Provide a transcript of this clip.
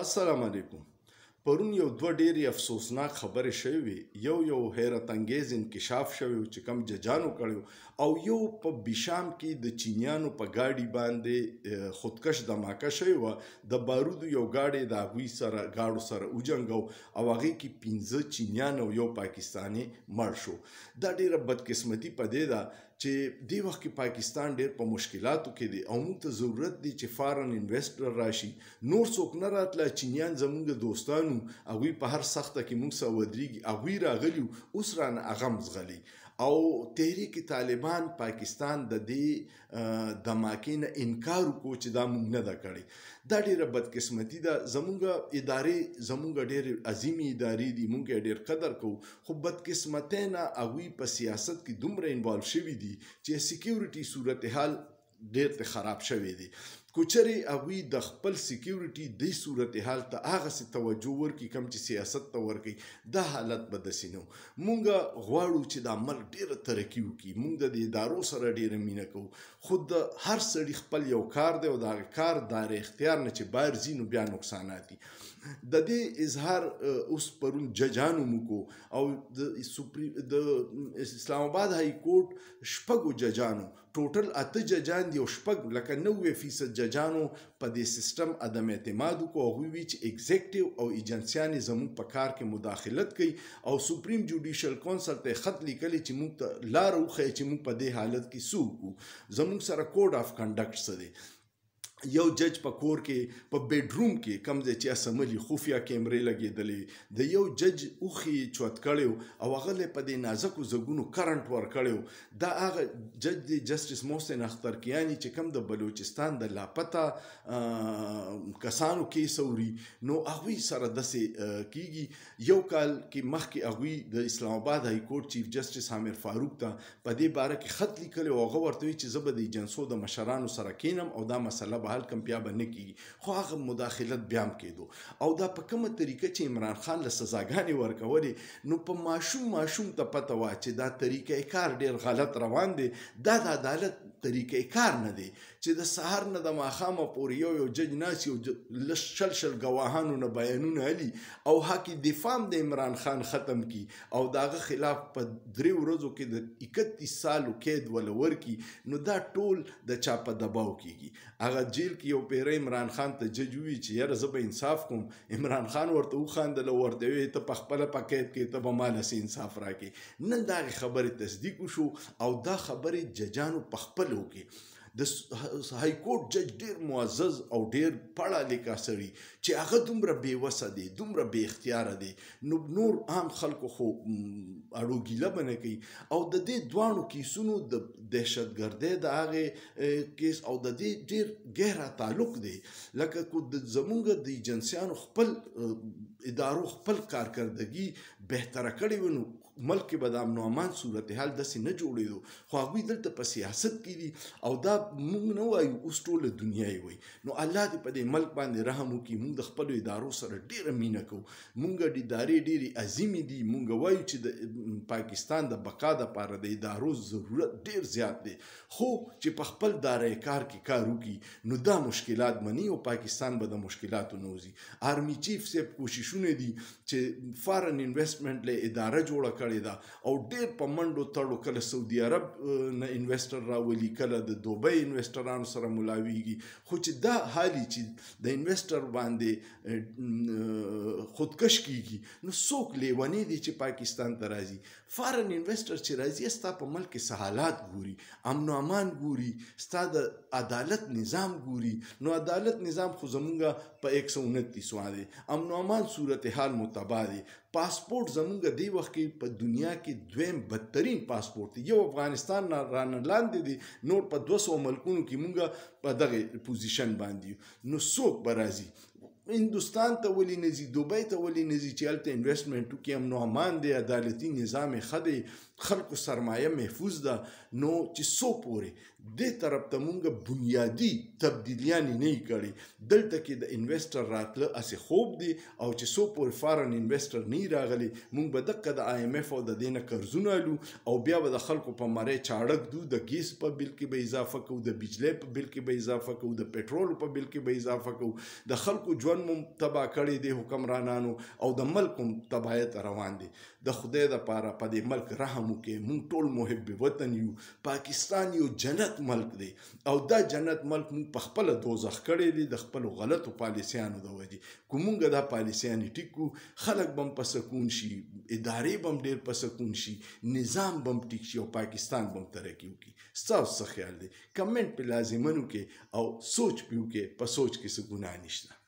السلام علیکم. پرون یو دوه ډېرې افسوسناک خبرې شوې وې. یو حیرت انګیز انکشاف شوی و چې کم ججانو کړی او یو په بیشام کې د چینیانو په ګاډي باندې خودکش دماکه شوی وه. د بارودو یو ګاډی د هغوی سره ګاډو سره وجنګو او هغې کې 15 چینیان او یو پاکستاني مړ شو. دا ډېره بدقسمتي په دې ده چې دې وخت کې پاکستان ډېر په مشکلاتو کې دی او موږ ته ضرورت دی چې فارن انویسټر راشي. نور څوک نه راتله، چینیان زموږ دوستانو، هغوی په هر سخته کې موږ سره ودرېږي، هغوی راغلي اوس رانه هغه مزغلي. او تحریک طالبان پاکستان د دې دماکې نه انکار وکړو چې دا موږ نه ده کړې. دا ډېره بدقسمتي ده. زموږ ادارې زموږ ډېرې عظیمې ادارې دي، موږ یې ډېر قدر کوو، خو بدقسمتۍ نه هغوی په سیاست کې دومره انوالو شوي دي چې سیکیورټي صورتحال ډېر ته خراب شوی دی. کو چرې هغوی د خپل سیکیورټي دې صورتحال ته هغسې توجه ورکړي کوم چې سیاست ته ورکوي، دا حالت به داسې نه و. موږ غواړو چې دا ملک ډېره ترقي وکړي، موږ د دې ادارو سره ډېره مینه کوو، خو د هر سړي خپل یو کار دی او د هغه کار دار اختیار نه چې بهر ځي نو بیا نقصانات دي. د دې اظهار اوس پرون ججانو موږ او د اسلام آباد های کورټ شپږو ججانو، ټوټل 8 ججان دي او شپږ لکه 90% ججانو په دې سیستم عدم اعتماد وکړو. هغوی وی چې ایگزیکټیو او ایجنسیانې زموږ په کار کې مداخلت کوي او سپریم جوډیشل کونسل ته خط لیکلی چې موږ ته لاره وښیي چې موږ په دې حالت کې څه وکړو. زموږ سره کوډ آف کنډکټ څه دی. یو جج په کور کې په بیډروم کې کوم ځای چې اسمبلي خفیه کیمرې لګېدلې، د یو جج اوښې چوت کړی او هغه له په دې نازکو زګونو کرنټ ورکړی. دا هغه جج دی جسټس محسن اخترکیاني چې کوم د بلوچستان د لاپته کسانو کیس اوري، نو هغوی سره داسې کیږي. یو کال کې مخکې هغوی د اسلام آباد های کورټ چیف جسټس عامر فاروق ته په دې باره کې خط لیکلی او هغه ورته وایي چې زه به د ایجنسو د مشرانو سره کینم او دا مسله به حل کم، بیا به نه کېږي. خو هغه مداخلت بیا هم کېدو او دا په کومه طریقه چې عمران خان له سزاګانې ورکولې، نو په ماشوم ته پته وه چې دا طریقه کار ډېر غلط روان دی. دا د عدالت طریقه کار نه دی چې د سهار نه د ماښامه پورې یو جج ناسي او شل ګواهانو نه بیانونه علي او حق دفاع د عمران خان ختم کی او د هغه خلاف په 3 ورځو کې د 31 سالو قید ولا ورکي، نو دا ټول د چا په دباو کېږي. هغه جیل کې یو پیره عمران خان ته جج ووي چې یاره زه به انصاف کوم. عمران خان ورته وخندل او ورته ویې ته په خپله په قید کې ته به ما له څه انصاف راکړې. نن د هغې خبرې تصدیق وشو او دا خبرې ججانو په خپل وکړي. د های کورټ جج ډېر معزز او ډېر پړه لیکه سړي چې هغه دومره بېوسه دی، دومره بې اختیاره دی، نو نور عام خلکو خو اړو ګیله به نه کوي. او د دې دواړو کیسونو د دهشتګردۍ د هغې کیس او د دې ډېر ګهره تعلق دی. لکه کو زمونږ د ایجنسیانو خپل ادارو خپل کارکردګي بهتره کړې وي، نو ملک کې به د امن و امان صورتحال داسې نه جوړېدو. خو هغوی دلته په سیاست کې دي او دا موږ نه وایو، اوس ټوله دنیا یې وایي. نو الله دې په دې ملک باندې رحم وکړي. موږ د خپلو ادارو سره ډېره مینه کوو، موږ ادارې ډېرې عظیمې دي. موږ وایو چې د پاکستان د بقا دپاره د ادارو ضرورت ډېر زیات دی، خو چې په خپل داره کار کې کار وکړي نو دا مشکلات مني او پاکستان به د مشکلاتو نه وځي. آرمي چیف صاحب کوششونه دي چې فارن انویسټمنټ له اداره جوړه کړې ده او ډېر په منډو تړو، کله سعودي عرب نه انویسټر راولي، کله د دوبۍ انویسټرانو سره ملاویږي. خو چې دا حالي چې د انویسټر باندې خودکش کیږي، نو څوک لیونی دی چې پاکستان ته راځي؟ فارن انویسټر چې راځي ستا په ملک کې څه حالات ګوري، امن و امان ګوري، ستا د عدالت نظام ګوري. نو عدالت نظام خو زمونږ په 129 باندې امن و امان صورتحال متبا دی. پاسپورت زمونږ دی وخت کې په دنیا کې دویم بدترین پاسپورت دی. یو افغانستان رانه لاندې دی، نور په 200 ملکونو کې مونږ په دغه پوزیشن باندې. نو څوک به راځي؟ هندوستان ته ولې نه ځي؟ دوبۍ ته ولې نه ځي چې هلته انویسټمنټ وکړي؟ امن و امان دی، عدالتي نظام یې ښه دی، خلکو سرمایه محفوظ ده. نو چې څو پورې دې طرف ته مونږ بنیادی تبدیلیانې نه کړي دلته کې د انویسټر راتله اسې خوب دی او چې څو پورې فارن انویسټر نه راغلی مونږ به دقه د IMF او د دې نه قرضونه الو او بیا به د خلکو په مری چاړک دو د ګیس په بل کې به اضافه کوو د بجلی په بل کې به اضافه کوو د پټرول په بل کې به اضافه کوو د خلکو ژوند مو تباه کړی دی حکمرانانو او د ملک هم تباهیت روان دی د خدای دپاره په دې ملک رحم وکړئ مونږ ټول محب وطن یو پاکستان یو جنت ملک دی او دا جنت ملک مونږ په خپله دوزخ کړی دی د خپلو غلطو پالیسیانو د وجې که مونږ دا پالیسیانې ټیک خلک به هم په سکون شي ادارې به هم ډېر په سکون شي نظام به هم ټیک شي او پاکستان به هم ترقي وکړي ستاسو څه خیال دی کمنټ پې لازمن وکړئ او سوچ پې وکړئ په سوچ کې څه ګناه نشته